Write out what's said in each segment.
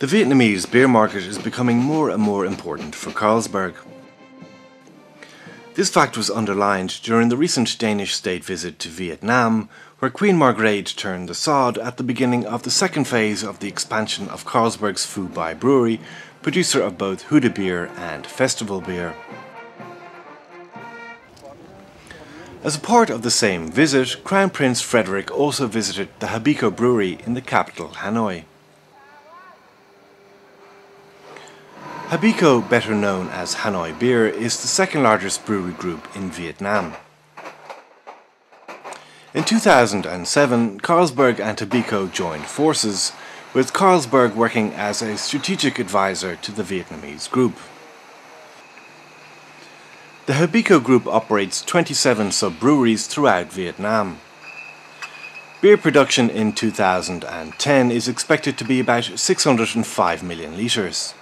The Vietnamese beer market is becoming more and more important for Carlsberg. This fact was underlined during the recent Danish state visit to Vietnam, where Queen Margrethe turned the sod at the beginning of the second phase of the expansion of Carlsberg's Phu Bai Brewery, producer of both Huda beer and Festival beer. As a part of the same visit, Crown Prince Frederik also visited the Habeco Brewery in the capital, Hanoi. Habeco, better known as Hanoi Beer, is the second largest brewery group in Vietnam. In 2007, Carlsberg and Habeco joined forces, with Carlsberg working as a strategic advisor to the Vietnamese group. The Habeco Group operates 27 sub-breweries throughout Vietnam. Beer production in 2010 is expected to be about 605 million litres.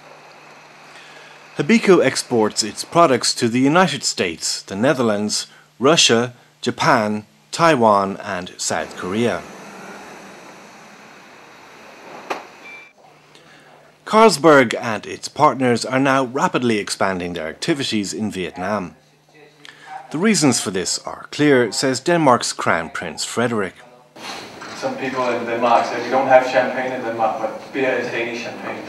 Habeco exports its products to the United States, the Netherlands, Russia, Japan, Taiwan and South Korea. Carlsberg and its partners are now rapidly expanding their activities in Vietnam. The reasons for this are clear, says Denmark's Crown Prince Frederik. Some people in Denmark say we don't have champagne in Denmark, but beer is Danish champagne.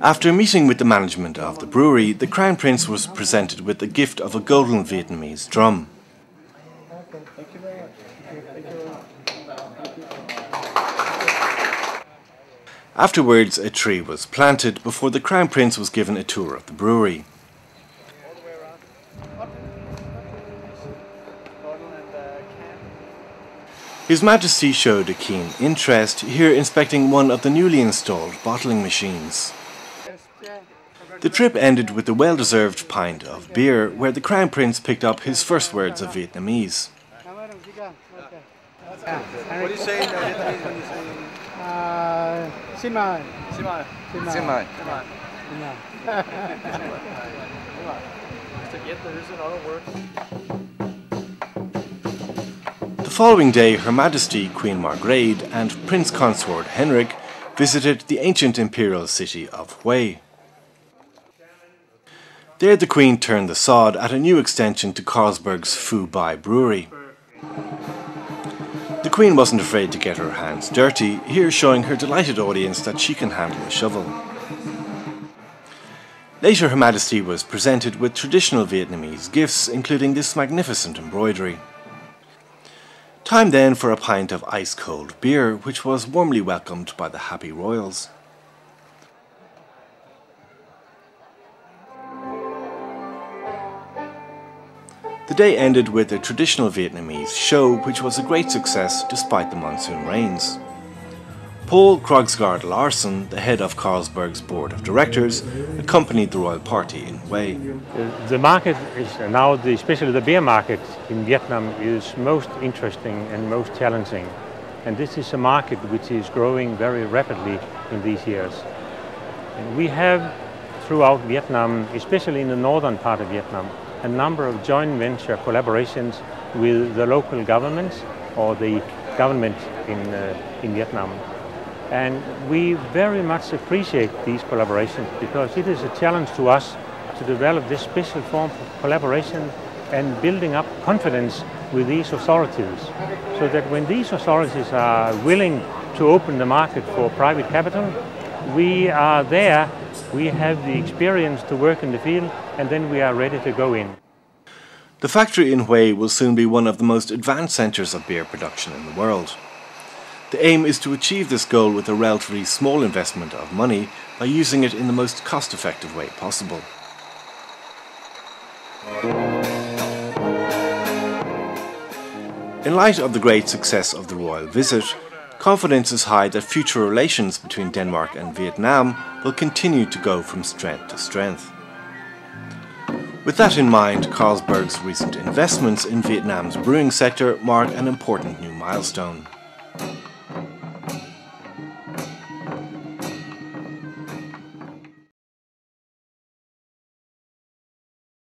After meeting with the management of the brewery, the Crown Prince was presented with the gift of a golden Vietnamese drum. Afterwards, a tree was planted before the Crown Prince was given a tour of the brewery. His Majesty showed a keen interest, here inspecting one of the newly installed bottling machines. The trip ended with a well-deserved pint of beer, where the Crown Prince picked up his first words of Vietnamese. What do you say in Vietnamese when you say? Xin mời. Xin mời. Xin mời. There's another word. The following day, Her Majesty Queen Margrethe and Prince Consort Henrik visited the ancient imperial city of Hue. There the Queen turned the sod at a new extension to Carlsberg's Phu Bai Brewery. The Queen wasn't afraid to get her hands dirty, here showing her delighted audience that she can handle a shovel. Later, Her Majesty was presented with traditional Vietnamese gifts, including this magnificent embroidery. Time then for a pint of ice-cold beer, which was warmly welcomed by the happy royals. The day ended with a traditional Vietnamese show, which was a great success despite the monsoon rains. Paul Krogsgaard Larsen, the head of Carlsberg's board of directors, accompanied the royal party in Hue. The market is now, especially the beer market in Vietnam, is most interesting and most challenging. And this is a market which is growing very rapidly in these years. And we have throughout Vietnam, especially in the northern part of Vietnam, a number of joint venture collaborations with the local governments or the government in Vietnam. And we very much appreciate these collaborations because it is a challenge to us to develop this special form of collaboration and building up confidence with these authorities, so that when these authorities are willing to open the market for private capital, we are there, we have the experience to work in the field, and then we are ready to go in. The factory in Hue will soon be one of the most advanced centres of beer production in the world. The aim is to achieve this goal with a relatively small investment of money by using it in the most cost-effective way possible. In light of the great success of the royal visit, confidence is high that future relations between Denmark and Vietnam will continue to go from strength to strength. With that in mind, Carlsberg's recent investments in Vietnam's brewing sector mark an important new milestone.